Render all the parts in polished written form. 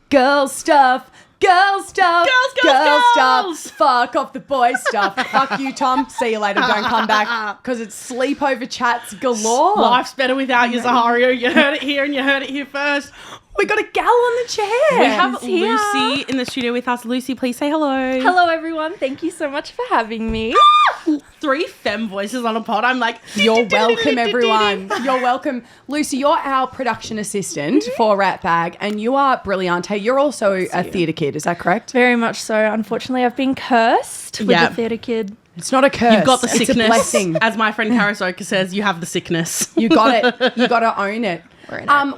Girl stuff. Girl stuff. Girls. Stuff. Fuck off the boy stuff. Fuck you, Tom. See you later. Don't come back. Because it's sleepover chats galore. Life's better without you, Zahario. You heard it here and you heard it here first. We got a gal on the chair. We have Lucy in the studio with us. Lucy, please say hello. Hello, everyone. Thank you so much for having me. 3 femme voices on a pod. I'm like, you're welcome, everyone. You're welcome. Lucy, you're our production assistant for Ratbag, and you are brilliant. Hey, you're also a theatre kid, is that correct? Very much so. Unfortunately, I've been cursed with the theatre kid. It's not a curse. You've got the sickness. It's a blessing. As my friend Karasoka says, you have the sickness. You got it. You got to own it.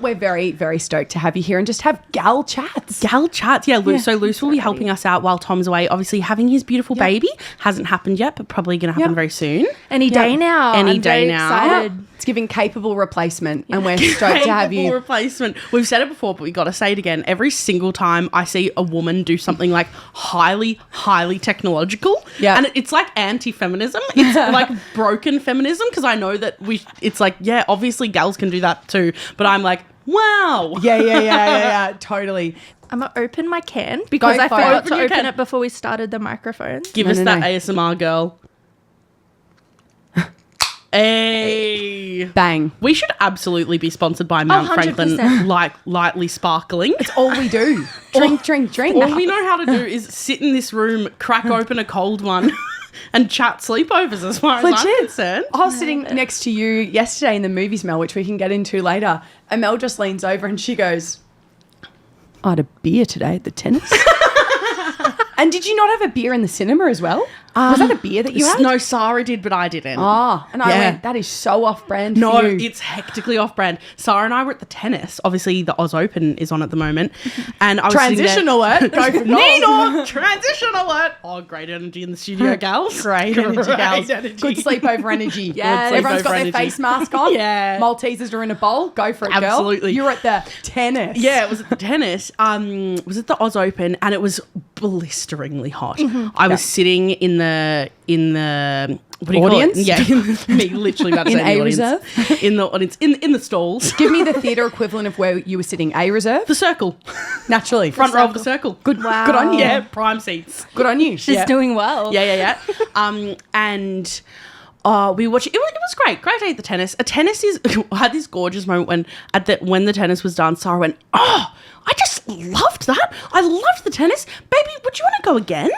We're very, very stoked to have you here and just have gal chats. Yeah, Luce. So Luce will be helping us out while Tom's away. Obviously, having his beautiful baby hasn't happened yet, but probably going to happen very soon. Any day now. I'm very excited. It's giving capable replacement, and we're stoked to have you. Capable replacement. We've said it before, but we got to say it again. Every single time I see a woman do something like highly, highly technological, and it's like anti-feminism. It's like broken feminism, because I know that it's like, obviously gals can do that too, but I'm like, wow. Yeah, totally. I'm going to open my can because I forgot to open it before we started the microphone. Give us that ASMR, girl. Hey. Bang. We should absolutely be sponsored by Mount Franklin, like lightly sparkling. It's all we do. Drink. All we know how to do is sit in this room, crack open a cold one, and chat sleepovers, as far as I'm concerned. I was sitting next to you yesterday in the movies, Mel, which we can get into later, and Mel just leans over and she goes, I had a beer today at the tennis. And did you not have a beer in the cinema as well? Was that a beer that you had? No, Sarah did, but I didn't. Oh, and I went, that is so off-brand for No, you. it's hectically off-brand. Sarah and I were at the tennis. Obviously, the Oz Open is on at the moment. And I was Transition alert. Go for Needle. Transition alert. Oh, great energy in the studio, gals. Great energy, gals. Good sleepover energy. Yes. Everyone's got their face mask on. Yeah. Maltesers are in a bowl. Go for it, girl. Absolutely. You're at the tennis. Yeah, it was at the tennis. It was at the Oz Open, and it was blisteringly hot. I was sitting in the what do you audience? Call it? Yeah, me literally about to say A audience. reserve? In the audience, in the stalls. Give me the theatre equivalent of where you were sitting. A reserve? The circle. Naturally. Front row of the circle. Good. Wow. Good on you. Yeah, prime seats. Good on you. She's doing well. Yeah. And we watched it. It was great. Great day at the tennis. I had this gorgeous moment when the tennis was done. Sarah went, oh, I just loved that. I loved the tennis. Baby, would you want to go again?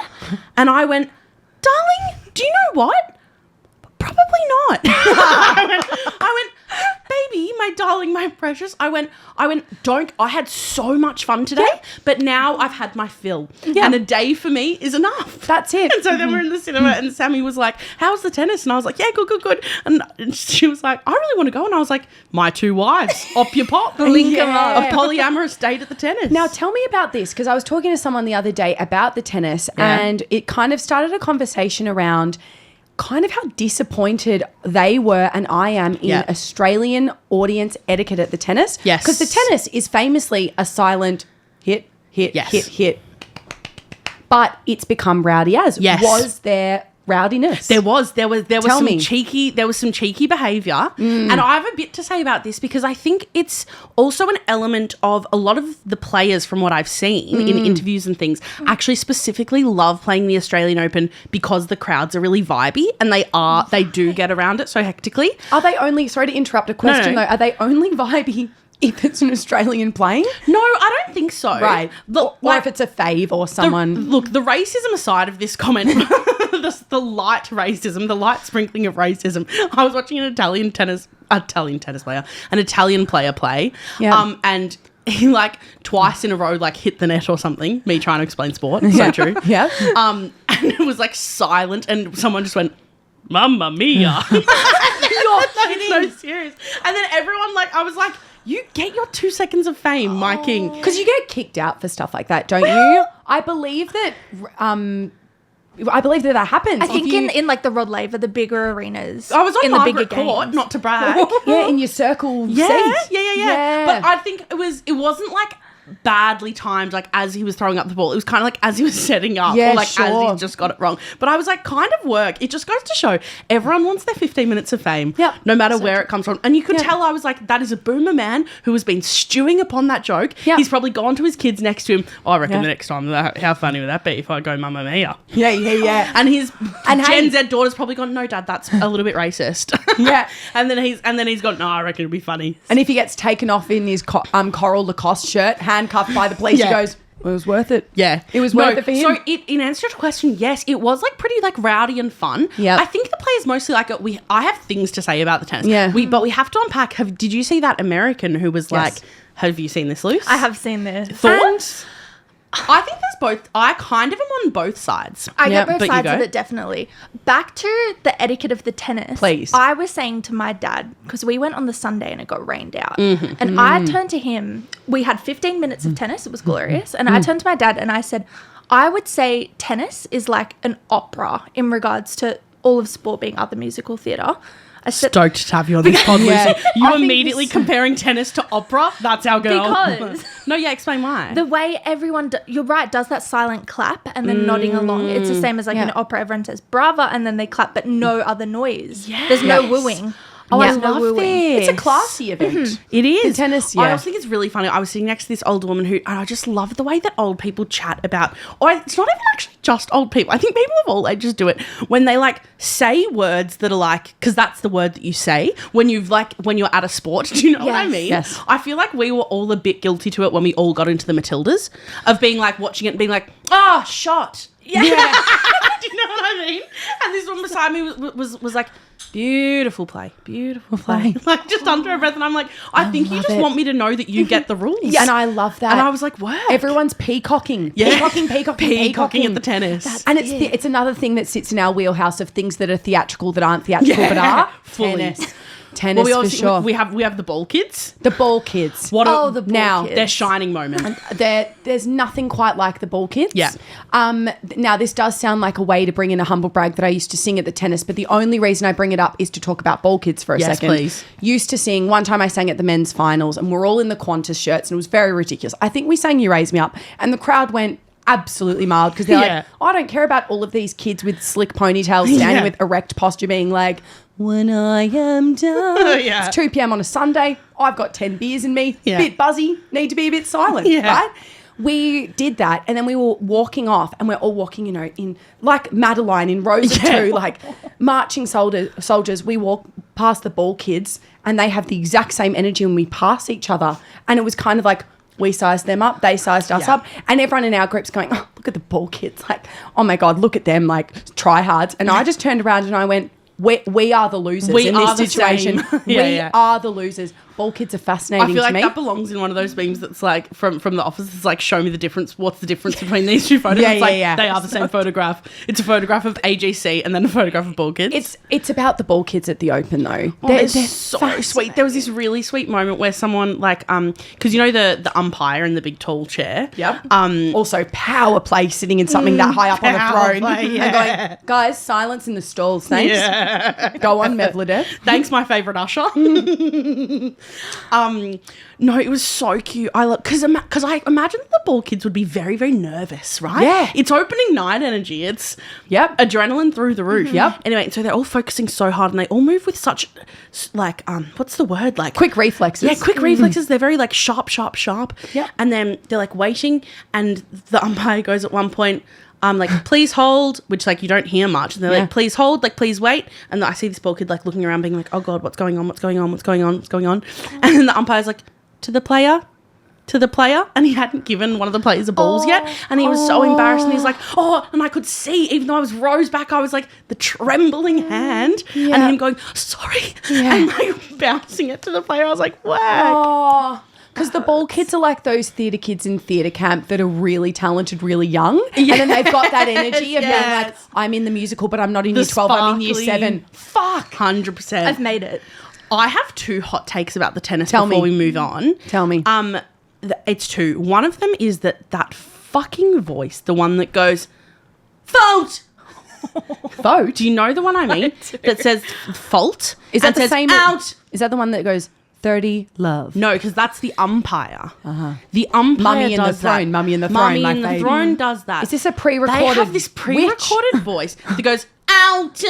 And I went, darling, do you know what? Probably not. I went, baby, my darling, my precious. I went, I had so much fun today, but now I've had my fill. Yeah. And a day for me is enough. That's it. And so then we're in the cinema and Sammy was like, how's the tennis? And I was like, yeah, good. And she was like, I really want to go. And I was like, my 2 wives, op your pop. Link 'em up. A polyamorous date at the tennis. Now, tell me about this, because I was talking to someone the other day about the tennis and it kind of started a conversation around kind of how disappointed they were and I am in Australian audience etiquette at the tennis. Yes. Because the tennis is famously a silent hit. But it's become rowdy as. Yes. Was there rowdiness? There was some cheeky behaviour. And I have a bit to say about this because I think it's also an element of a lot of the players, from what I've seen in interviews and things, actually specifically love playing the Australian Open because the crowds are really vibey and they do get around it so hectically. Are they only, sorry to interrupt a question though, are they only vibey if it's an Australian playing? No, I don't think so. Right. Look, or if it's a fave or someone. The racism aside of this comment, the light racism, the light sprinkling of racism. I was watching an Italian player play. Yeah. And he like twice in a row like hit the net or something. Me trying to explain sport. So true. Yeah. And it was like silent and someone just went, Mamma mia. You're kidding. So serious. And then everyone I was like, you get your 2 seconds of fame, my king. Because you get kicked out for stuff like that, don't you? I believe that that happens. I think in like the Rod Laver, the bigger arenas. I was on in Margaret the bigger Court, games. not to brag. Yeah, in your circle seat. Yeah. But I think it wasn't like badly timed, like as he was throwing up the ball. It was kind of like as he was setting up, Yeah, or like sure. as he just got it wrong. But I was like, kind of work. It just goes to show everyone wants their 15 minutes of fame, Yep. no matter where it comes from. And you could Yep. tell I was like, that is a boomer man who has been stewing upon that joke. Yep. He's probably gone to his kids next to him. Oh, I reckon Yeah. the next time, how funny would that be if I go Mamma Mia? Yeah. And his And Gen hey- Z daughter's probably gone, no, Dad, that's a little bit racist. Yeah. and then he's gone, no, I reckon it'd be funny. And if he gets taken off in his Coral Lacoste shirt, handcuffed by the police, Yeah. he goes, well, it was worth it. Yeah. It was worth it for him. So in answer to your question, yes, it was like pretty like rowdy and fun. Yep. I think the players mostly like it. I have things to say about the tennis. Yeah. But we have to unpack. Did you see that American who was like, have you seen this, Luce? I have seen this. Thoughts? I think there's both. I kind of am on both sides. I Yeah, get both but you sides go. of it, definitely. Back to the etiquette of the tennis. Please. I was saying to my dad, because we went on the Sunday and it got rained out. Mm-hmm. And I turned to him. We had 15 minutes of tennis. It was glorious. And I turned to my dad and I said, I would say tennis is like an opera in regards to all of sport being other musical theatre. I said, Stoked to have you on this pod, Yeah. Lucy. You I think immediately this- comparing tennis to opera. That's our girl. Because- no, yeah, explain why. the way everyone, you're right, does that silent clap and then nodding along. It's the same as like Yeah. an opera. Everyone says brava and then they clap, but no other noise. Yes. There's no Yes. wooing. Oh, I There's no love wooing. this. It's a classy event. It is. The tennis, I yeah. also think it's really funny. I was sitting next to this older woman and I just love the way that old people chat about, or it's not even actually just old people. I think people of all ages do it when they like say words that are like, because that's the word that you say when you're at a sport. Do you know what I Yes. mean? Yes. I feel like we were all a bit guilty to it when we all got into the Matildas of being like watching it and being like, oh, shot. Yeah. Do you know what I mean? And this one beside me was like, beautiful play. Like just under her breath. And I'm like, I think you love just it. want me to know that you get the rules. And I love that. And I was like, wow. Everyone's peacocking. Yeah. Peacocking at the tennis. And it's another thing that sits in our wheelhouse of things that are theatrical that aren't theatrical but are. fully. Tennis Well, for obviously- sure. we have the ball kids. The ball kids. What Oh, are the ball now kids. their shining moment? There's nothing quite like the ball kids. Yeah. Now, this does sound like a way to bring in a humble brag that I used to sing at the tennis, but the only reason I bring it up is to talk about ball kids for a Yes, second. please. Used to sing, one time I sang at the men's finals and we're all in the Qantas shirts and it was very ridiculous. I think we sang You Raise Me Up and the crowd went absolutely mild because they're Yeah. like, I don't care about all of these kids with slick ponytails standing Yeah. with erect posture being like, when I am done. Yeah. It's 2 p.m. on a Sunday. I've got 10 beers in me. Yeah. Bit buzzy. Need to be a bit silent. Yeah. Right? We did that and then we were walking off and we're all walking, in like Madeline in rows of two, like marching soldiers. We walk past the ball kids and they have the exact same energy when we pass each other. And it was kind of like, we sized them up, they sized us Yeah. up. And everyone in our group's going, oh, look at the ball kids. Like, oh my God, look at them, like tryhards. And I just turned around and I went, we are the losers We in are this the same. situation. Yeah, we yeah. are the losers. Ball kids are fascinating I feel like to me. that belongs in one of those memes that's like from the office. It's like, show me the difference. What's the difference between these two photos? Yeah, It's like, yeah. they are the same photograph. It's a photograph of AGC and then a photograph of ball kids. It's about the ball kids at the Open though. Oh, they're so sweet. There was this really sweet moment where someone like because you know the umpire in the big tall chair. Yep. Also power play sitting in something that high up on power the throne. play, yeah. And going, guys, silence in the stalls, thanks. Yeah. Go on, Mevladeh. Thanks, my favorite usher. No, it was so cute. I love because I imagine the ball kids would be very, very nervous, right? Yeah. It's opening night energy. It's Yep. adrenaline through the roof. Yep. Anyway, so they're all focusing so hard and they all move with such like what's the word, like Quick reflexes. Yeah, quick reflexes. They're very like sharp. Yep. And then they're like waiting, and the umpire goes at one point, like, please hold, which like you don't hear much. And they're Yeah. like, please hold, like, please wait. And I see this ball kid like looking around, being like, oh God, what's going on? What's going on? What's going on? What's going on? And then the umpire's like, to the player. And he hadn't given one of the players the balls yet. And he was so embarrassed. And he's like, oh, and I could see, even though I was rows back, I was like the trembling hand Yeah. and him going, sorry. Yeah. And like bouncing it to the player. I was like, whack. Oh, because the ball kids are like those theatre kids in theatre camp that are really talented, really young. Yes. And then they've got that energy of being Yes. like, I'm in the musical, but I'm not in The year 12, I'm in year sparkly- 7. Fuck. 100%. I've made it. I have two hot takes about the tennis Tell before me. we move on. Tell me. It's two. One of them is that fucking voice, the one that goes, fault. Vote? Do you know the one I mean? That says fault. Is that and the says, same? out? Is that the one that goes, 30 love. No, because that's the umpire. The umpire Mummy in the does that. Throne. Mummy in the Throne. Mummy my in the favourite. Throne does that. Is this a pre-recorded? They have this pre-recorded voice that goes, out.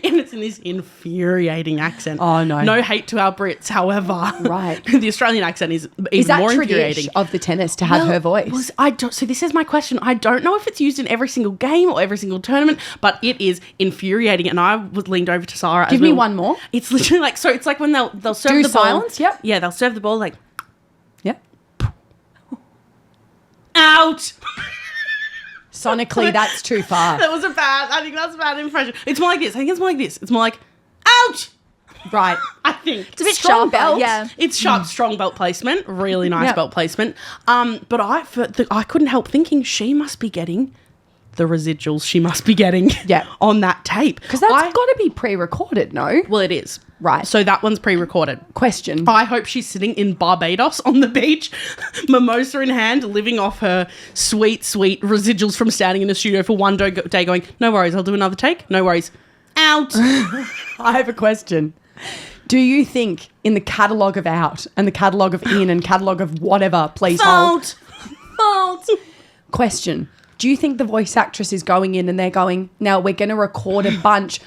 And it's in this infuriating accent. Oh, no. No hate to our Brits, however. Right. The Australian accent is even Is that more tradition infuriating. of the tennis to have her voice? So this is my question. I don't know if it's used in every single game or every single tournament, but it is infuriating. And I was leaned over to Sarah. Give me one more. It's literally like, so it's like when they'll serve Do the ball. silence, yep. Yeah, they'll serve the ball like, Yep. out. Sonically, that's too far. I think that's a bad impression. It's more like this. I think it's more like this. It's more like, ouch. Right. I think. It's a bit Strong sharper. belt. Yeah. It's sharp, strong belt placement. Really nice Yep. belt placement. But I couldn't help thinking she must be getting the residuals she must be getting Yeah. on that tape. Because that's got to be pre-recorded, no? Well, it is. Right. So that one's pre-recorded. Question. I hope she's sitting in Barbados on the beach, mimosa in hand, living off her sweet, sweet residuals from standing in the studio for one day going, no worries, I'll do another take. No worries. Out. I have a question. Do you think in the catalogue of out and the catalogue of in and catalogue of whatever, please hold. Fault. Question. Do you think the voice actress is going in and they're going, now we're going to record a bunch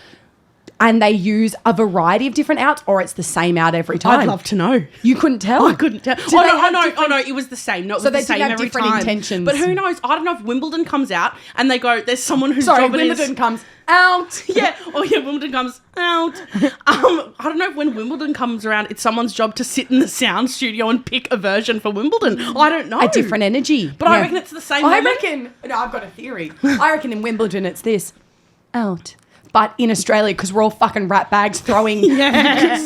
and they use a variety of different outs, or it's the same out every time? I'd love to know. You couldn't tell? I couldn't tell. Did Oh they no, have oh different- no, it was the same. No, it So was they the same did have every different time. intentions. But who knows? I don't know if Wimbledon comes out and they go, there's someone whose Sorry, job it is. Wimbledon comes out. Yeah. Oh yeah, Wimbledon comes out. I don't know if when Wimbledon comes around, it's someone's job to sit in the sound studio and pick a version for Wimbledon. I don't know. A different energy. But I reckon it's the same I moment. reckon, no, I've got a theory. I reckon in Wimbledon it's this, out. But in Australia, because we're all fucking rat bags throwing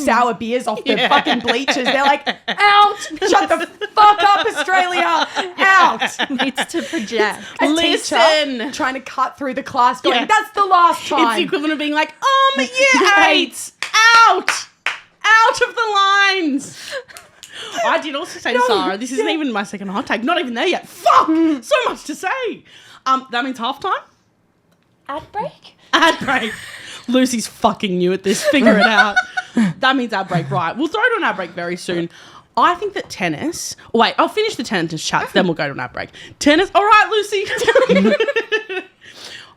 sour beers off the fucking bleachers, they're like, out! Shut the fuck up, Australia! Out! Needs to project. A Listen. teacher trying to cut through the class going, Yeah. that's the last It's time. the equivalent of being like, year 8, out of the lines. I did also say to Sarah, this isn't even my second hot take, not even there yet. Fuck! So much to say. That means halftime? Ad break? Ad break. Lucy's fucking new at this. Figure it out. That means ad break. Right. We'll throw to an ad break very soon. I think that tennis... Oh, wait, I'll finish the tennis chats, then we'll go to an ad break. Tennis... All right, Lucy.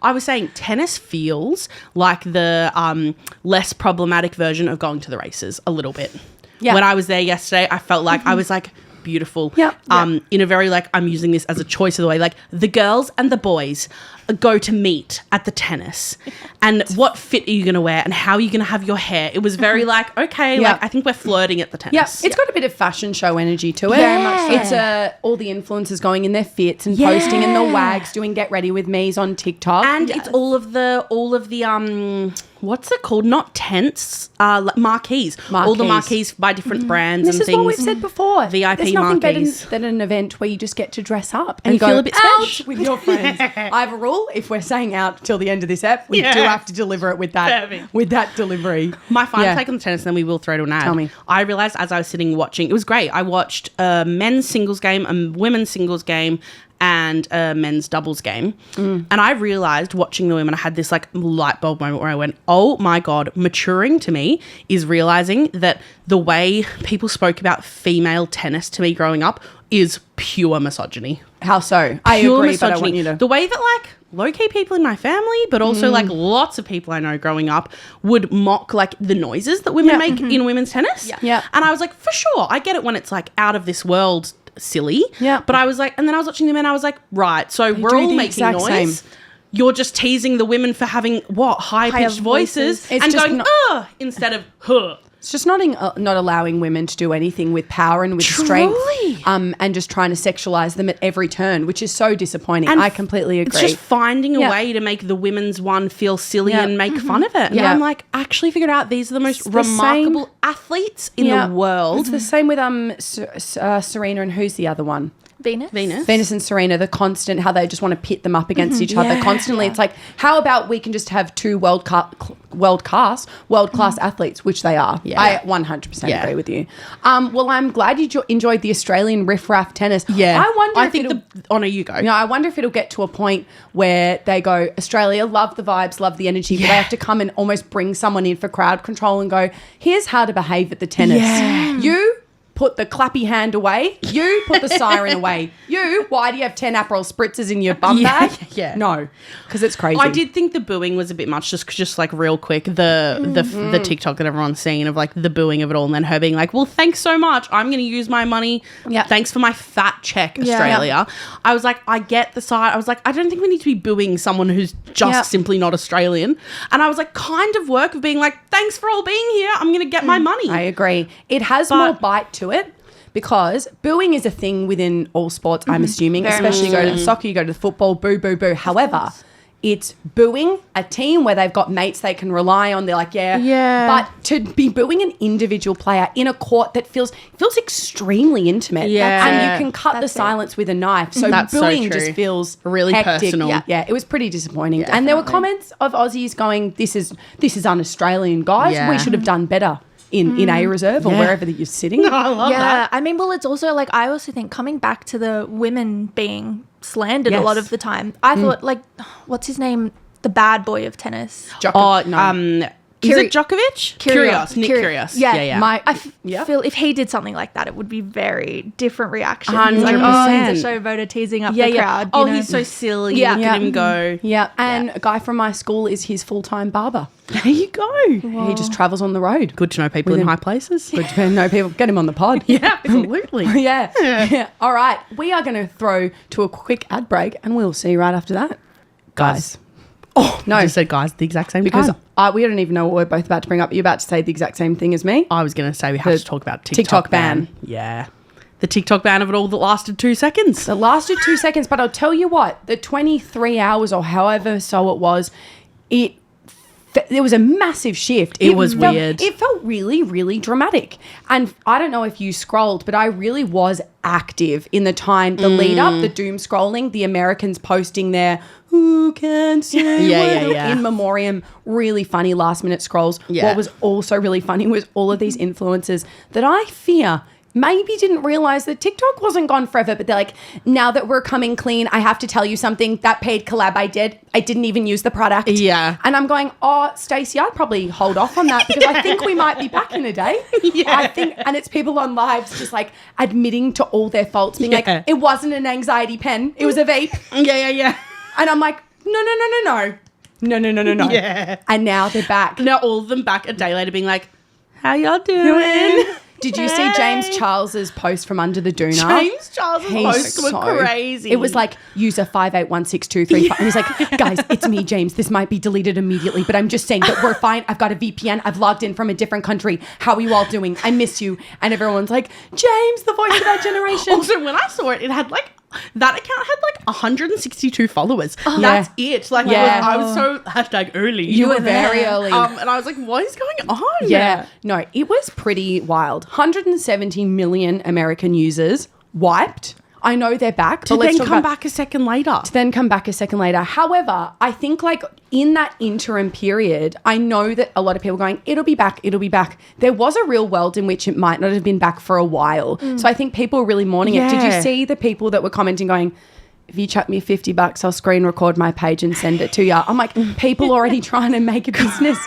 I was saying tennis feels like the less problematic version of going to the races a little bit. Yeah. When I was there yesterday, I felt like I was like... beautiful. Yeah. In a very like, I'm using this as a choice of the way, like the girls and the boys go to meet at the tennis and what fit are you going to wear and how are you going to have your hair? It was very like, okay, Yeah. like I think we're flirting at the tennis. Yeah, it's got a bit of fashion show energy to it. Very much so. It's all the influencers going in their fits and posting, and the wags doing get ready with me's on TikTok. And it's all of the what's it called? Not tents, marquees. All the marquees by different brands this and is things. what we've said before. VIP There's nothing marquees. better than an event where you just get to dress up And you go feel a bit out special. with your friends. I have a rule: if we're saying out till the end of this ep, we Yeah. do have to deliver it with that Perfect. delivery. My final Yeah. take on the tennis, then we will throw to an ad. Tell me. I realised as I was sitting watching, it was great. I watched a men's singles game, a women's singles game, and a men's doubles game. And I realised watching the women, I had this like light bulb moment where I went, oh my God, maturing to me is realising that the way people spoke about female tennis to me growing up is pure misogyny. How so? I Pure agree, but I want you to. The way that like low-key people in my family, but also like lots of people I know growing up would mock like the noises that women make in women's tennis. Yeah. And I was like, for sure, I get it when it's like out of this world silly. Yeah. But I was like, and then I was watching the men, I was like, right, so we're do all the making exact noise. same. You're just teasing the women for having high-pitched voices It's and just going, instead of, huh. It's just not allowing women to do anything with power and with strength, Truly. and just trying to sexualize them at every turn, which is so disappointing. I completely agree. It's just finding a Yeah. way to make the women's one feel silly Yeah. and make fun of it. And Yeah. I'm like, actually figured out these are the most It's the remarkable athletes in the world. It's the same with Serena and who's the other one? Venus and Serena, the constant, how they just want to pit them up against each other constantly. It's like, how about we can just have two world-class athletes, which they are. Yeah. I 100% agree with you. Well, I'm glad you enjoyed the Australian riff-raff tennis. Yeah. I You go. I wonder if it'll get to a point where they go, Australia, love the vibes, love the energy, but they have to come and almost bring someone in for crowd control and go, here's how to behave at the tennis. Yeah. You put the clappy hand away. You put the siren away. Why do you have 10 Aperol spritzers in your bum bag? Yeah. No, because it's crazy. I did think the booing was a bit much, just like real quick, the TikTok that everyone's seen of like the booing of it all, and then her being like, well, thanks so much. I'm going to use my money. Yeah. Thanks for my fat check, Australia. I was like, I get the side. I was like, I don't think we need to be booing someone who's just simply not Australian. And I was like, kind of work of being like, thanks for all being here. I'm going to get my money. I agree. It has more bite to it. Because booing is a thing within all sports, I'm assuming, especially you go to the soccer, you go to the football, boo, boo, boo. However, it's booing a team where they've got mates they can rely on. They're like, But to be booing an individual player in a court that feels extremely intimate. Yeah. And you can cut the silence with a knife. So booing just feels really hectic. personal. Yeah, it was pretty disappointing. Yeah, and there were comments of Aussies going, this is un-Australian, guys. Yeah. We should have done better. In A reserve or wherever that you're sitting. I love that. I mean, well, it's also like, I also think coming back to the women being slandered a lot of the time, I thought like, what's his name? The bad boy of tennis. Is it Djokovic? Nick Kyrgios. Yeah. I feel if he did something like that, it would be very different reaction. 100%. Like, he's a showboater teasing up the crowd. Oh, he's so silly. Yeah. Look at him go. Yeah, and a guy from my school is his full-time barber. There you go. He just travels on the road. Good to know people in high places. Good to know people. Get him on the pod. Yeah, absolutely. Yeah. All right, we are going to throw to a quick ad break, and we'll see you right after that. Guys. Oh, no. I just said guys at the exact same Because time. we don't even know what we're both about to bring up. You're about to say the exact same thing as me. I was going to say we have to talk about TikTok ban. Yeah. The TikTok ban of it all that lasted 2 seconds. It lasted 2 seconds, but I'll tell you what, the 23 hours or however so it was, there was a massive shift. It was weird. It felt really, really dramatic. And I don't know if you scrolled, but I really was active in the time, the lead up, the doom scrolling, the Americans posting their who can say in memoriam, really funny last minute scrolls. Yeah. What was also really funny was all of these influencers that I fear maybe didn't realize that TikTok wasn't gone forever, but they're like, now that we're coming clean, I have to tell you something. That paid collab I didn't even use the product. Yeah. And I'm going, Stacey, I'd probably hold off on that because I think we might be back in a day. Yeah. I think, and it's people on lives just like admitting to all their faults, being like, it wasn't an anxiety pen, it was a vape. Yeah. And I'm like, no. Yeah. And now they're back. Now all of them back a day later being like, how y'all doing? Did you see James Charles's post from under the doona? James Charles's posts were crazy. It was like user 5816235. And he's like, guys, it's me, James. This might be deleted immediately, but I'm just saying that we're fine. I've got a VPN. I've logged in from a different country. How are you all doing? I miss you. And everyone's like, James, the voice of our generation. Also, when I saw it, it had like, that account had like 162 followers. That's it. Like, I was so #early. You were very early. And I was like, what is going on? Yeah. No, it was pretty wild. 170 million American users wiped. I know they're back. To then come back a second later. However, I think like in that interim period, I know that a lot of people are going, it'll be back. There was a real world in which it might not have been back for a while. So I think people are really mourning it. Did you see the people that were commenting going, if you chuck me $50, I'll screen record my page and send it to you? I'm like, people already trying to make a business.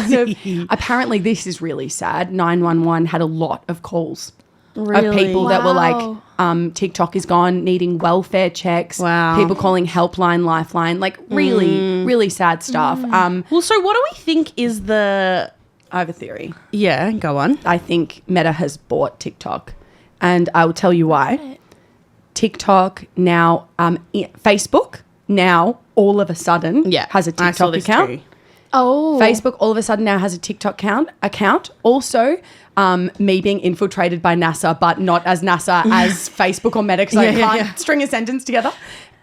So apparently this is really sad. 911 had a lot of calls. Really? Of people that were like, TikTok is gone, needing welfare checks. Wow. People calling Helpline, Lifeline, like really, really sad stuff. Well, so what do we think is the... I have a theory. Yeah, go on. I think Meta has bought TikTok, and I will tell you why. TikTok now, Facebook now all of a sudden has a TikTok account. Too. Oh. Facebook all of a sudden now has a TikTok account. Also, me being infiltrated by NASA, but not as NASA as Facebook or Meta, because I can't string a sentence together.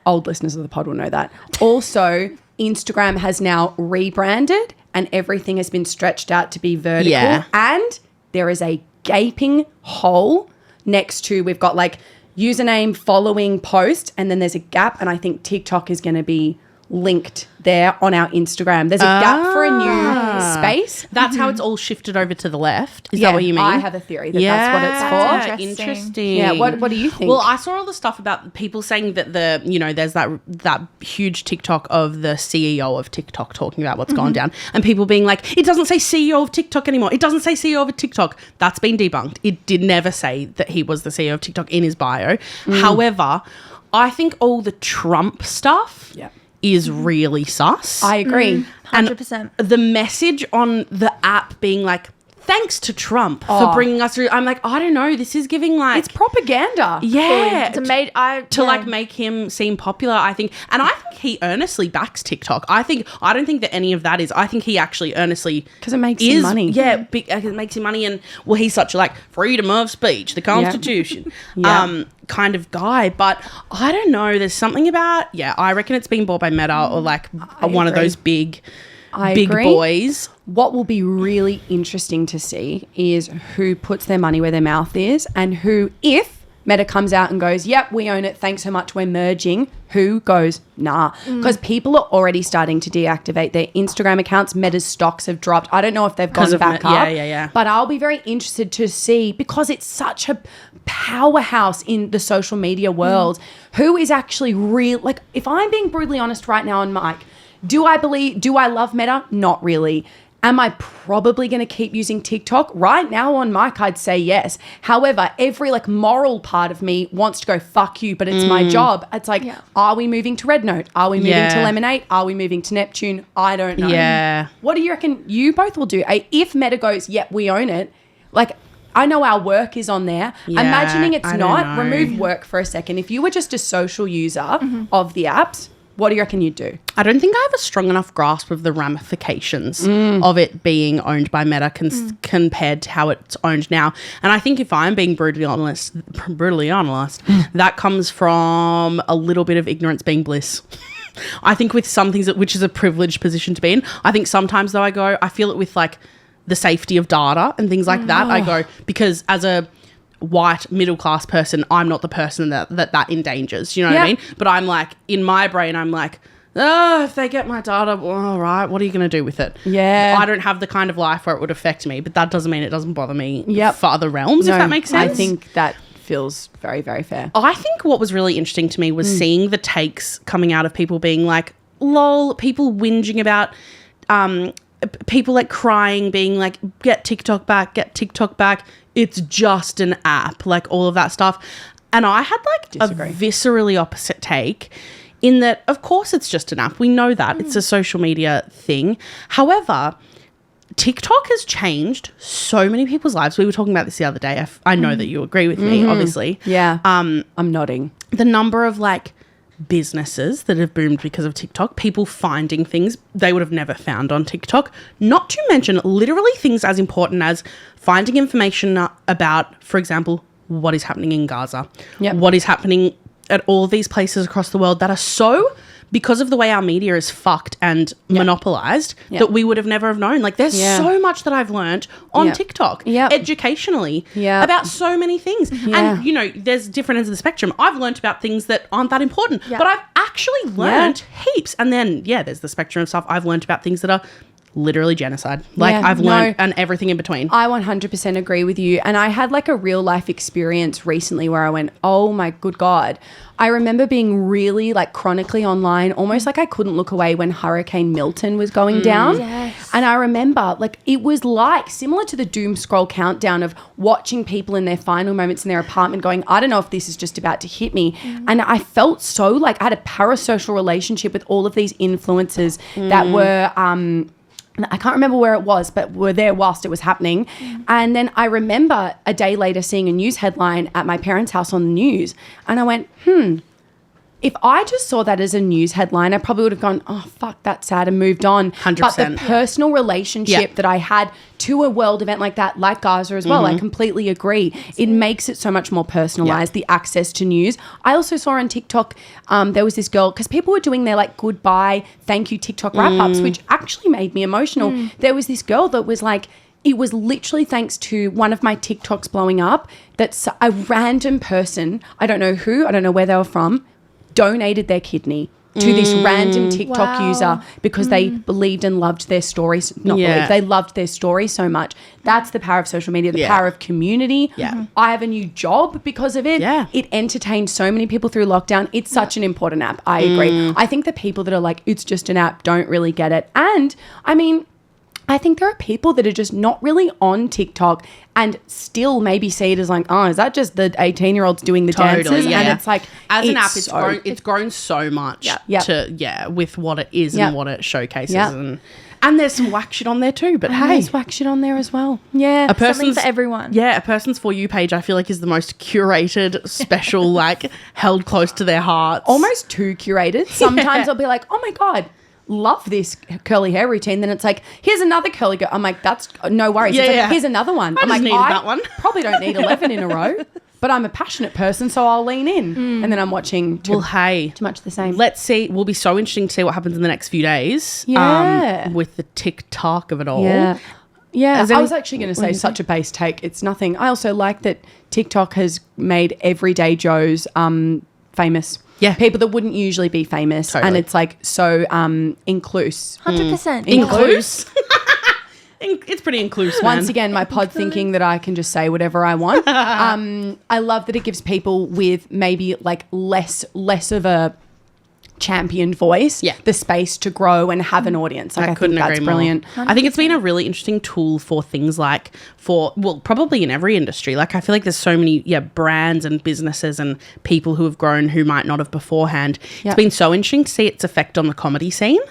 Old listeners of the pod will know that. Also, Instagram has now rebranded and everything has been stretched out to be vertical. Yeah. And there is a gaping hole next to, we've got like username, following, post, and then there's a gap, and I think TikTok is going to be linked there on our Instagram. There's a gap for a new space. That's how it's all shifted over to the left. Is that what you mean? I have a theory that that's what it's for. Interesting. Yeah, what do you think? Well, I saw all the stuff about people saying that there's that huge TikTok of the CEO of TikTok talking about what's gone down, and people being like, it doesn't say CEO of TikTok anymore. It doesn't say CEO of TikTok. That's been debunked. It did never say that he was the CEO of TikTok in his bio. However, I think all the Trump stuff is really sus. I agree. 100%. And the message on the app being like, thanks to Trump for bringing us through. I'm like, I don't know. This is giving like... It's propaganda. Yeah. To make him seem popular, I think. And I think he earnestly backs TikTok. I don't think that any of that is. I think he actually earnestly... Because it makes him money. Yeah. It makes him money. And, well, he's such a, like, freedom of speech, the Constitution kind of guy. But I don't know. There's something about... Yeah, I reckon it's been bought by Meta or, like, one of those big boys. What will be really interesting to see is who puts their money where their mouth is, and who, if Meta comes out and goes, yep, we own it, thanks so much, we're merging, who goes, nah. Because people are already starting to deactivate their Instagram accounts. Meta's stocks have dropped. I don't know if they've gone back up. Yeah. But I'll be very interested to see, because it's such a powerhouse in the social media world, who is actually real. Like, if I'm being brutally honest right now on mic, do I love Meta? Not really. Am I probably going to keep using TikTok? Right now on mic, I'd say yes. However, every like moral part of me wants to go, fuck you, but it's my job. It's like, are we moving to Red Note? Are we moving to Lemonade? Are we moving to Neptune? I don't know. Yeah. What do you reckon you both will do? If Meta goes, yep, we own it, like, I know our work is on there. Yeah, Imagining it's I don't not, know. remove work for a second. If you were just a social user of the apps, what do you reckon you'd do? I don't think I have a strong enough grasp of the ramifications of it being owned by Meta compared to how it's owned now. And I think if I'm being brutally honest, that comes from a little bit of ignorance being bliss. I think with some things, which is a privileged position to be in, I think sometimes though I feel it with like the safety of data and things like that. I go, because as a white middle class person, I'm not the person that endangers, you know what I mean? But I'm like, in my brain, I'm like, if they get my data, well, all right, what are you going to do with it? Yeah. I don't have the kind of life where it would affect me, but that doesn't mean it doesn't bother me for other realms, if that makes sense. I think that feels very, very fair. I think what was really interesting to me was seeing the takes coming out of people being like, lol, people whinging about people like crying, being like, get TikTok back, it's just an app, like all of that stuff. And I had like a viscerally opposite take in that, of course, it's just an app. We know that. It's a social media thing. However, TikTok has changed so many people's lives. We were talking about this the other day. I know that you agree with me, obviously. Yeah. I'm nodding. The number of like businesses that have boomed because of TikTok, people finding things they would have never found on TikTok, not to mention literally things as important as finding information about, for example, what is happening in Gaza, what is happening at all these places across the world that are so, because of the way our media is fucked and monopolized, that we would have never have known. Like, there's so much that I've learned on TikTok, educationally, about so many things. And, you know, there's different ends of the spectrum. I've learned about things that aren't that important, but I've actually learned heaps. And then, there's the spectrum of stuff. I've learned about things that are literally genocide. Like, I've learned and everything in between. I 100% agree with you. And I had like a real life experience recently where I went, oh my good God. I remember being really like chronically online, almost like I couldn't look away when Hurricane Milton was going down. Yes. And I remember like it was like similar to the doom scroll countdown of watching people in their final moments in their apartment going, I don't know if this is just about to hit me. And I felt so like I had a parasocial relationship with all of these influencers that were I can't remember where it was, but were there whilst it was happening. And then I remember a day later seeing a news headline at my parents' house on the news. And I went, if I just saw that as a news headline, I probably would have gone, oh, fuck, that's sad, and moved on. 100%. But the personal relationship that I had to a world event like that, like Gaza as well, I completely agree. It makes it so much more personalised, the access to news. I also saw on TikTok, there was this girl, because people were doing their like goodbye, thank you TikTok wrap-ups, which actually made me emotional. There was this girl that was like, it was literally thanks to one of my TikToks blowing up that a random person, I don't know who, I don't know where they were from, donated their kidney to this random TikTok user because they believed and loved their stories. They loved their story so much. That's the power of social media, the power of community. Yeah. I have a new job because of it. Yeah. It entertained so many people through lockdown. It's such an important app. I agree. I think the people that are like, it's just an app, don't really get it. And I mean, I think there are people that are just not really on TikTok and still maybe see it as like, oh, is that just the 18-year-olds doing the dances? Yeah. And it's like, as an app, it's grown so much with what it is and what it showcases. And there's some whack shit on there too, but hey. There's whack shit on there as well. Yeah. Something for everyone. Yeah, a person's For You page I feel like is the most curated, special, like held close to their hearts. Almost too curated. Sometimes I'll be like, oh my God, love this curly hair routine. Then it's like, here's another curly girl. I'm like, that's no worries. It's like, here's another one. I'm like, that one. Probably don't need 11 in a row, but I'm a passionate person, so I'll lean in. And then I'm watching too much the same. Let's see. Will be so interesting to see what happens in the next few days. Yeah. With the TikTok of it all. Yeah. Yeah, I was actually going to say such a base take. It's nothing. I also like that TikTok has made everyday Joes famous. Yeah. People that wouldn't usually be famous. Totally. And it's like so inclusive. 100%. Inclusive. It's pretty inclusive. Once again, my pod thinking that I can just say whatever I want. I love that it gives people with maybe like less of a championed voice the space to grow and have an audience. Like, I think that's brilliant. 100%. I think it's been a really interesting tool for things like probably in every industry. Like I feel like there's so many brands and businesses and people who have grown who might not have beforehand. It's been so interesting to see its effect on the comedy scene.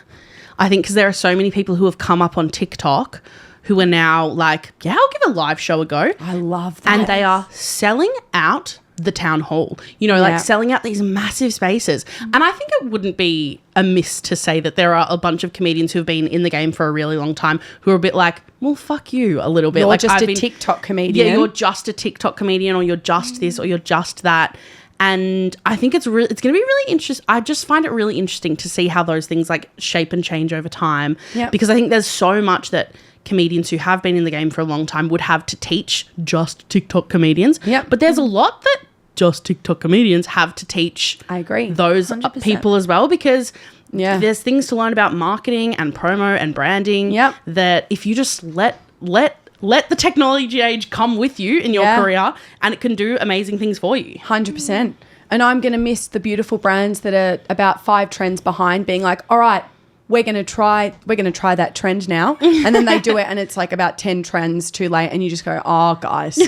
I think because there are so many people who have come up on TikTok who are now like, I'll give a live show a go. I love that. And they are selling out the town hall, like selling out these massive spaces. And I think it wouldn't be amiss to say that there are a bunch of comedians who have been in the game for a really long time who are a bit like, well, fuck you a little bit. You're like just a TikTok comedian. Yeah, you're just a TikTok comedian, or you're just this, or you're just that. And I think it's going to be really interesting. I just find it really interesting to see how those things like shape and change over time. Yep. Because I think there's so much that comedians who have been in the game for a long time would have to teach just TikTok comedians. Yep. But there's a lot that just TikTok comedians have to teach I agree. those 100%. people as well, because there's things to learn about marketing and promo and branding that if you just let the technology age come with you in your career, and it can do amazing things for you. 100%. And I'm going to miss the beautiful brands that are about 5 trends behind being like, all right, we're going to try that trend now. And then they do it and it's like about 10 trends too late and you just go, oh, guys.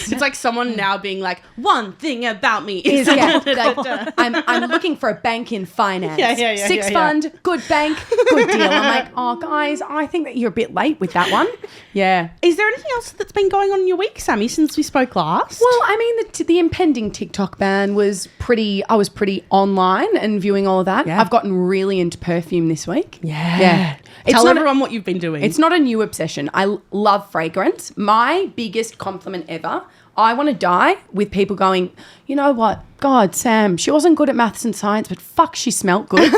It's like someone now being like, one thing about me is I'm looking for a bank in finance. Six fund, good bank, good deal. I'm like, oh, guys, I think that you're a bit late with that one. Yeah. Is there anything else that's been going on in your week, Sammy, since we spoke last? Well, I mean, the impending TikTok ban was I was pretty online and viewing all of that. Yeah. I've gotten really into perfume this week. Yeah. Tell everyone what you've been doing. It's not a new obsession. I love fragrance. My biggest compliment ever, I want to die with people going, you know what? God, Sam, she wasn't good at maths and science, but fuck, she smelled good.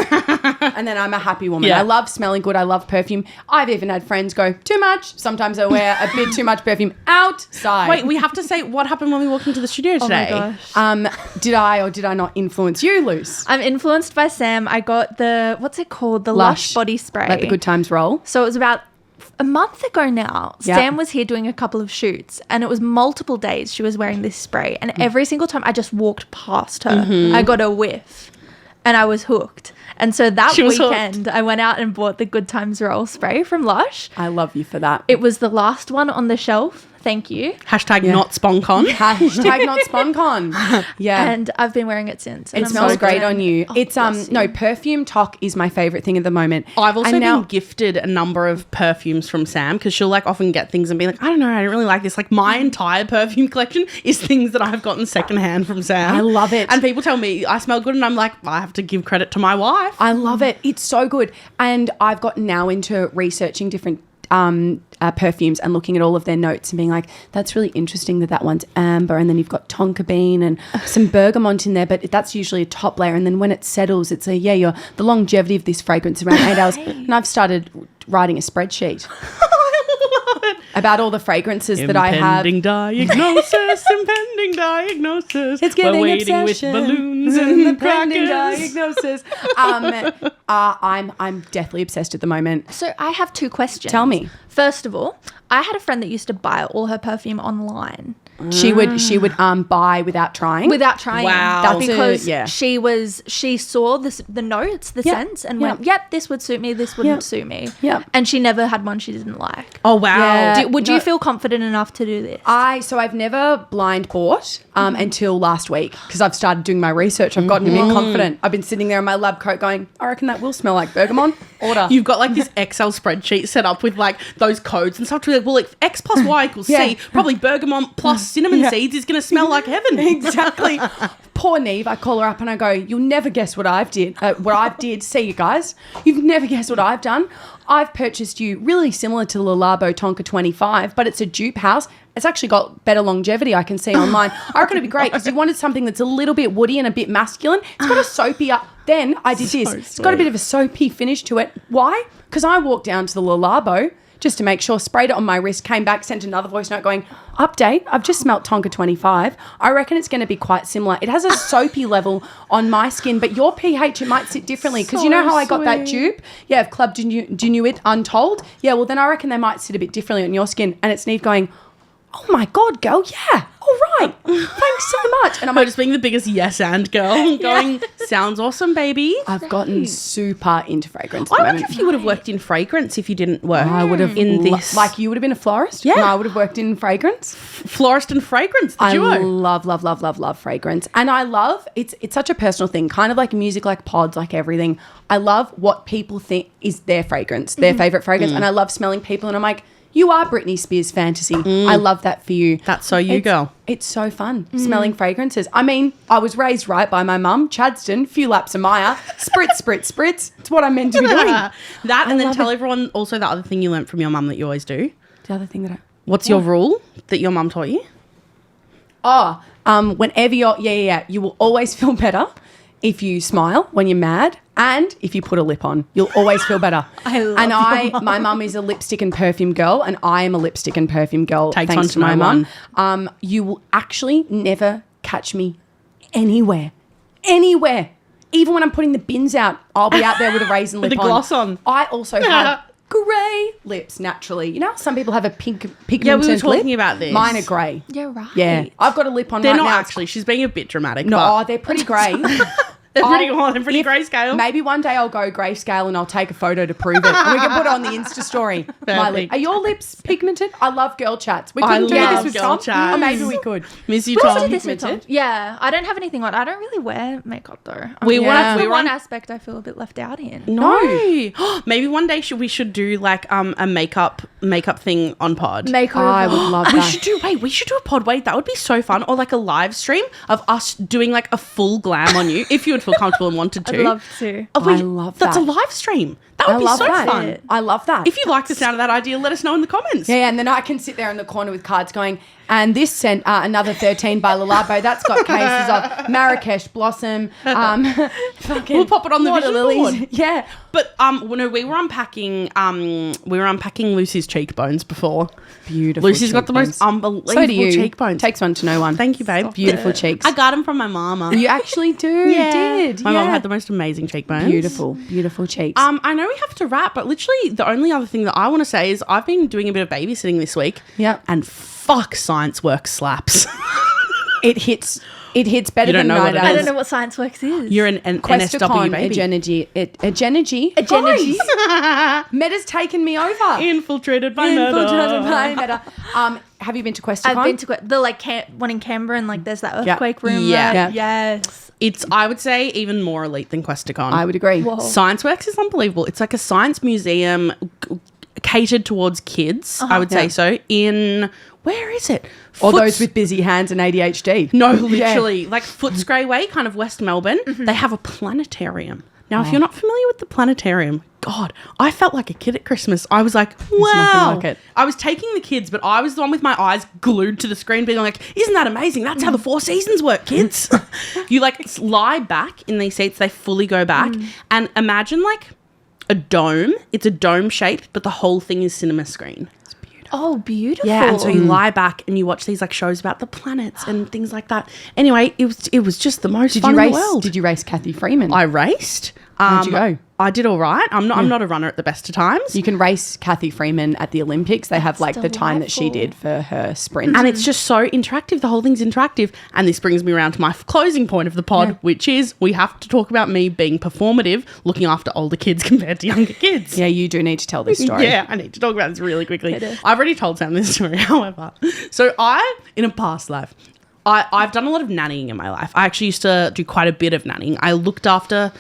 And then I'm a happy woman. I love smelling good. I love perfume. I've even had friends go, too much. Sometimes I wear a bit too much perfume outside. Wait, we have to say what happened when we walked into the studio today. Oh my gosh. Did I or did I not influence you, Luce? I'm influenced by Sam. I got what's it called? The Lush body spray. Let the good times roll. So it was about a month ago now. Sam was here doing a couple of shoots and it was multiple days she was wearing this spray, and every single time I just walked past her, I got a whiff and I was hooked. And so that weekend I went out and bought the Good Times Roll spray from Lush. I love you for that. It was the last one on the shelf. Thank you. Hashtag not SponCon. Hashtag not SponCon. Yeah. And I've been wearing it since. It smells great on you. It's perfume talk is my favorite thing at the moment. I've also been gifted a number of perfumes from Sam, because she'll like often get things and be like, I don't know, I don't really like this. Like my entire perfume collection is things that I've gotten secondhand from Sam. I love it. And people tell me I smell good and I'm like, I have to give credit to my wife. I love it. It's so good. And I've gotten now into researching different perfumes and looking at all of their notes and being like, that's really interesting that one's amber, and then you've got tonka bean and some bergamot in there, but that's usually a top layer, and then when it settles it's the longevity of this fragrance around 8 hours. And I've started writing a spreadsheet about all the fragrances that I have. Impending diagnosis. It's giving We're waiting obsession. with balloons and Impending crackers. diagnosis. I'm deathly obsessed at the moment. So I have 2 questions. Tell me. First of all, I had a friend that used to buy all her perfume online. She would buy without trying. Without trying. Wow. That's Because yeah. she saw the notes, the scents, and went, yep, this would suit me, this wouldn't suit me. Yep. And she never had one she didn't like. Oh, wow. Yeah. Would you feel confident enough to do this? So I've never blind bought until last week because I've started doing my research. I've gotten a bit confident. I've been sitting there in my lab coat going, I reckon that will smell like bergamot. Order. You've got like this Excel spreadsheet set up with like those codes and stuff to be like, well, if X plus Y equals C, probably bergamot plus cinnamon seeds is going to smell like heaven. Exactly. Poor Neve, I call her up and I go, you'll never guess what I've did. See you guys. You've never guessed what I've done. I've purchased you really similar to the Labo Tonka 25, but it's a dupe house. It's actually got better longevity, I can see online. I reckon it'd be great because you wanted something that's a little bit woody and a bit masculine. It's got a soapy Then I did this. It's got a bit of a soapy finish to it. Why? Because I walked down to the Labo just to make sure, sprayed it on my wrist, came back, sent another voice note going, update, I've just smelt Tonka 25. I reckon it's going to be quite similar. It has a soapy level on my skin, but your pH, it might sit differently because you know how I got that dupe? Yeah, of Club Genuit Untold. Yeah, well, then I reckon they might sit a bit differently on your skin. And it's Neve going, oh my God, girl, yeah, all right, thanks so much. And I'm I'm like, just being the biggest yes and girl going, sounds awesome, baby. I've gotten super into fragrance. I wonder if you would have worked in fragrance if you didn't work. I would have in this. like you would have been a florist. Yeah. And I would have worked in fragrance. Florist and fragrance, the I duo. love fragrance. And I love, it's such a personal thing, kind of like music, like pods, like everything. I love what people think is their fragrance, their favorite fragrance. And I love smelling people. And I'm like, you are Britney Spears fantasy. I love that for you. That's so you, girl. It's so fun smelling fragrances. I mean, I was raised right by my mum, Chadston, few laps of Maya, spritz. It's what I'm meant to be doing. That, and then love tell everyone also the other thing you learnt from your mum that you always do. The other thing that What's your rule that your mum taught you? whenever you will always feel better if you smile when you're mad and if you put a lip on. You'll always feel better. I love my mum is a lipstick and perfume girl and I am a lipstick and perfume girl. Takes thanks one to to my know mum. You will actually never catch me anywhere. Even when I'm putting the bins out, I'll be out there with a raisin lip With a gloss on. I also have grey lips naturally. You know how some people have a pigmented Yeah, we were lip? talking about this. Mine are grey. Yeah, right. Yeah. I've got a lip on They're right not now. actually. She's being a bit dramatic. No, but they're pretty grey. they're pretty grayscale. Maybe one day I'll go grayscale and I'll take a photo to prove it. And we can put it on the Insta story. Perfect. Are your lips pigmented? I love girl chats. We couldn't do love this with girl Tom. chats. Or maybe we could. Miss you, We also Tom. did this with Tom. Pigmented? Yeah, I don't have anything on. I don't really wear makeup though. We That's want- the we one want- aspect I feel a bit left out in. No. Maybe one day we should do like a makeup thing on pod. Makeover. I would love We that. should do a pod. Wait, that would be so fun. Or like a live stream of us doing like a full glam on you if you would feel comfortable and wanted to. I'd love to. Oh, wait, I love that's that. a live stream. That would I be love so that. fun. I love that. If you like the sound of that idea, let us know in the comments. Yeah, and then I can sit there in the corner with cards going, and this sent another 13 by Lalabo. That's got cases of Marrakesh Blossom. Fucking We'll pop it on the water vision lilies. board. Yeah. But we were unpacking Lucy's cheekbones before. Beautiful. Lucy's got the most cheekbones. unbelievable So do you. cheekbones. Takes one to know one. Thank you, babe. Beautiful cheeks. I got them from my mama. You actually do. Yeah. You did. My mum yeah. had the most amazing cheekbones. Beautiful cheeks. I know we have to wrap, but literally the only other thing that I want to say is I've been doing a bit of babysitting this week. Yep. And fuck, science work slaps. It hits better You don't than know what night it I owls. don't know what Science Works is. You're an NSW baby. Agenergy. Meta's taken me over. Infiltrated by Infiltrated Meta. by Meta. Have you been to Questacon? I've been to the one in Canberra and like there's that earthquake room. Yeah. there. Yeah. Yes. It's, I would say, even more elite than Questacon. I would agree. Whoa. Science Works is unbelievable. It's like a science museum catered towards kids, I would say so, in... Where is it? Or those with busy hands and ADHD. No, literally. Like Footscray Way, kind of West Melbourne. They have a planetarium. Now, if you're not familiar with the planetarium, God, I felt like a kid at Christmas. I was like, wow. nothing like it. I was taking the kids, but I was the one with my eyes glued to the screen being like, isn't that amazing? That's how the 4 seasons work, kids. You like lie back in these seats. They fully go back. And imagine like a dome. It's a dome shaped, but the whole thing is cinema screen. Oh, beautiful. Yeah, and so you lie back and you watch these like shows about the planets and things like that. Anyway, it was just the most fun in the world. Did you race Kathy Freeman? I raced. How'd you go? I did all right. I'm not a runner at the best of times. You can race Kathy Freeman at the Olympics. They have like the time that she delightful. did for her sprint. And it's just so interactive. The whole thing's interactive. And this brings me around to my closing point of the pod, which is we have to talk about me being performative, looking after older kids compared to younger kids. Yeah, you do need to tell this story. Yeah, I need to talk about this really quickly. I've already told Sam this story, however. So in a past life, I've done a lot of nannying in my life. I actually used to do quite a bit of nannying. I looked after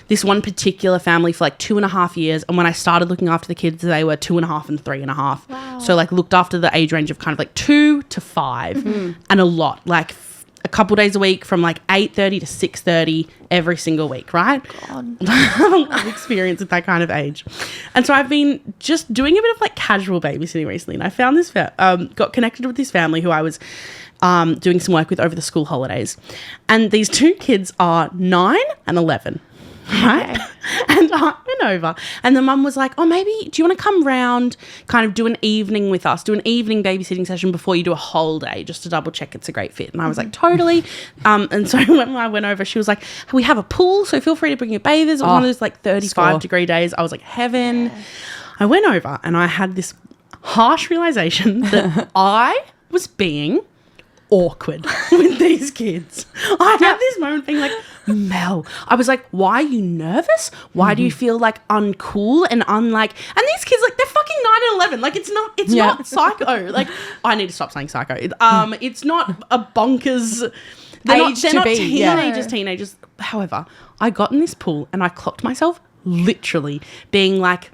this one particular family for like 2.5 years. And when I started looking after the kids, they were 2.5 and 3.5. Wow. So like looked after the age range of kind of like 2 to 5 and a lot, like a couple days a week from like 8:30 to 6:30 every single week, right? God. I have a lot of experience at that kind of age. And so I've been just doing a bit of like casual babysitting recently. And I found this, got connected with this family who I was doing some work with over the school holidays. And these 2 kids are 9 and 11. Right. Okay. And I went over and the mum was like, oh, maybe do you want to come round, kind of do an evening with us, do an evening babysitting session before you do a whole day just to double check it's a great fit. And I was like, totally. And so when I went over, she was like, we have a pool, so feel free to bring your bathers. It was one of those like 35-degree days. I was like, heaven. Yeah. I went over and I had this harsh realization that I was being awkward with these kids. I had this moment being like, Mel, I was like, why are you nervous? Why do you feel like uncool and unlike, and these kids, like, they're fucking 9 and 11. Like, it's not psycho. Like, I need to stop saying psycho. It's not a bonkers they're not teenagers. However, I got in this pool and I clocked myself literally being like,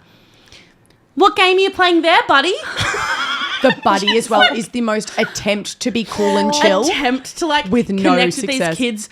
what game are you playing there, buddy? The buddy as well is the most attempt to be cool and chill. Attempt to like with no connect success. with these kids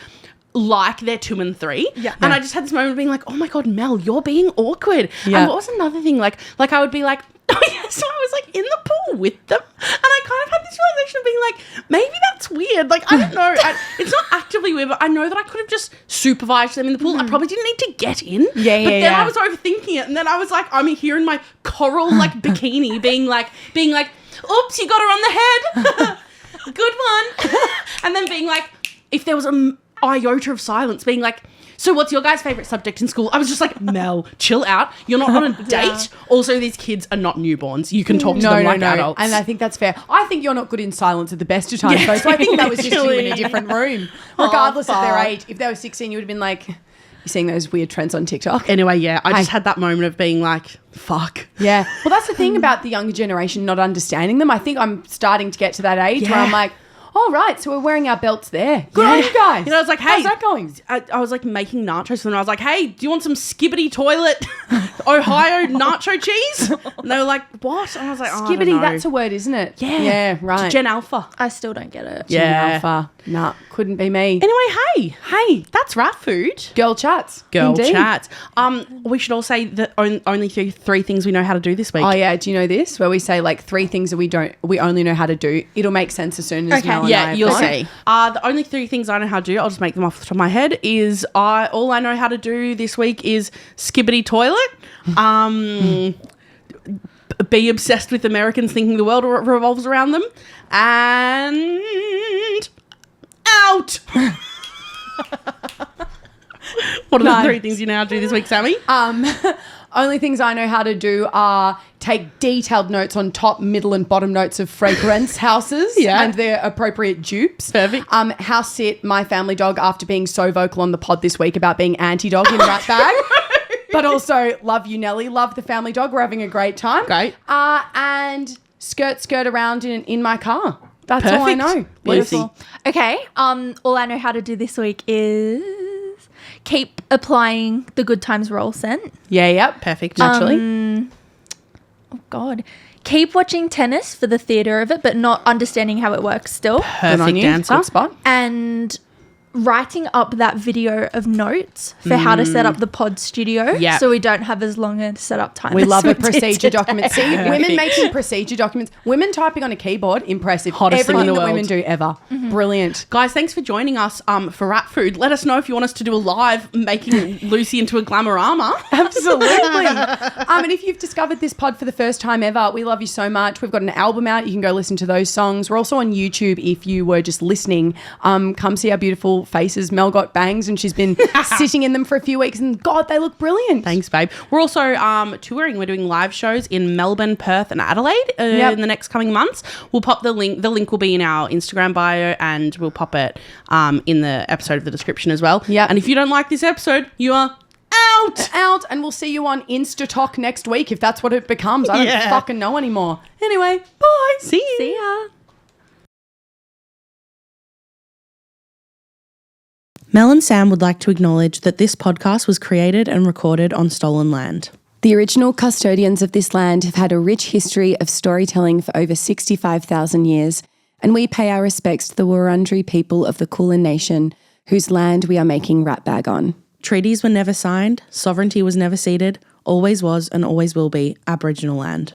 like they're 2 and 3. Yeah. And I just had this moment of being like, oh my God, Mel, you're being awkward. Yeah. And what was another thing? Like I would be like, oh yeah, so I was like in the pool with them. And I kind of had this realization of being like, maybe that's weird. Like, I don't know. It's not actively weird, but I know that I could have just supervised them in the pool. I probably didn't need to get in. But then I was overthinking it. And then I was like, I'm here in my coral like bikini being like, oops, you got her on the head. Good one. And then being like, if there was an iota of silence, being like, so what's your guys' favourite subject in school? I was just like, Mel, chill out. You're not on a date. Yeah. Also, these kids are not newborns. You can talk to them like adults. And I think that's fair. I think you're not good in silence at the best of times, though. So I think that was just you in a different room. Regardless of their age. If they were 16, you would have been like, you seeing those weird trends on TikTok? Anyway, yeah, I just had that moment of being like, fuck. Yeah. Well, that's the thing about the younger generation not understanding them. I think I'm starting to get to that age where I'm like, oh, right, so we're wearing our belts there. Good on you guys. You know, I was like, hey. How's that going? I was like making nachos and I was like, hey, do you want some skibbity toilet Ohio nacho cheese? And they were like, what? And I was like, oh, skibbity, that's a word, isn't it? Yeah. Yeah, right. Gen Alpha. I still don't get it. Gen Alpha. Nah, couldn't be me. Anyway, hey, that's rat food. Girl chats. Girl Indeed. chats. We should all say that only three things we know how to do this week. Oh yeah, do you know this? Where we say like 3 things that we only know how to do. It'll make sense as soon as Mel and I you'll have see. The only 3 things I know how to do, I'll just make them off the top of my head, is all I know how to do this week is skibbity toilet, be obsessed with Americans thinking the world revolves around them, and out. What are the 3 things you know how to do this week, Sammy? Only things I know how to do are take detailed notes on top, middle and bottom notes of fragrance houses and their appropriate dupes. Perfect. House sit my family dog after being so vocal on the pod this week about being anti-dog in Ratbag. But also, love you, Nelly. Love the family dog. We're having a great time. Great. And skirt around in my car. That's all I know. Beautiful. Okay. All I know how to do this week is keep applying the good times roll scent. Yeah, yep. Perfect. Naturally. Oh, God. Keep watching tennis for the theatre of it, but not understanding how it works still. Perfect answer. Good spot. And writing up that video of notes for how to set up the pod studio. Yep. So we don't have as long a setup time. We as love a did procedure today. document. See, women making procedure documents, women typing on a keyboard, impressive. Hottest thing in Everything the that world. women do ever. Brilliant. Guys, thanks for joining us for Rat Food. Let us know if you want us to do a live making Lucy into a glamorama. Absolutely. And if you've discovered this pod for the first time ever, we love you so much. We've got an album out. You can go listen to those songs. We're also on YouTube if you were just listening. Come see our beautiful faces. Mel got bangs and she's been sitting in them for a few weeks and God, they look brilliant. Thanks, babe. We're also touring. We're doing live shows in Melbourne, Perth and Adelaide in the next coming months. We'll pop the link. The link will be in our Instagram bio and we'll pop it in the episode of the description as well. Yep. And if you don't like this episode, you are out. And we'll see you on Insta Talk next week if that's what it becomes. I don't fucking know anymore. Anyway, bye. See you. See ya. Mel and Sam would like to acknowledge that this podcast was created and recorded on stolen land. The original custodians of this land have had a rich history of storytelling for over 65,000 years, and we pay our respects to the Wurundjeri people of the Kulin Nation, whose land we are making Ratbag on. Treaties were never signed, sovereignty was never ceded, always was and always will be Aboriginal land.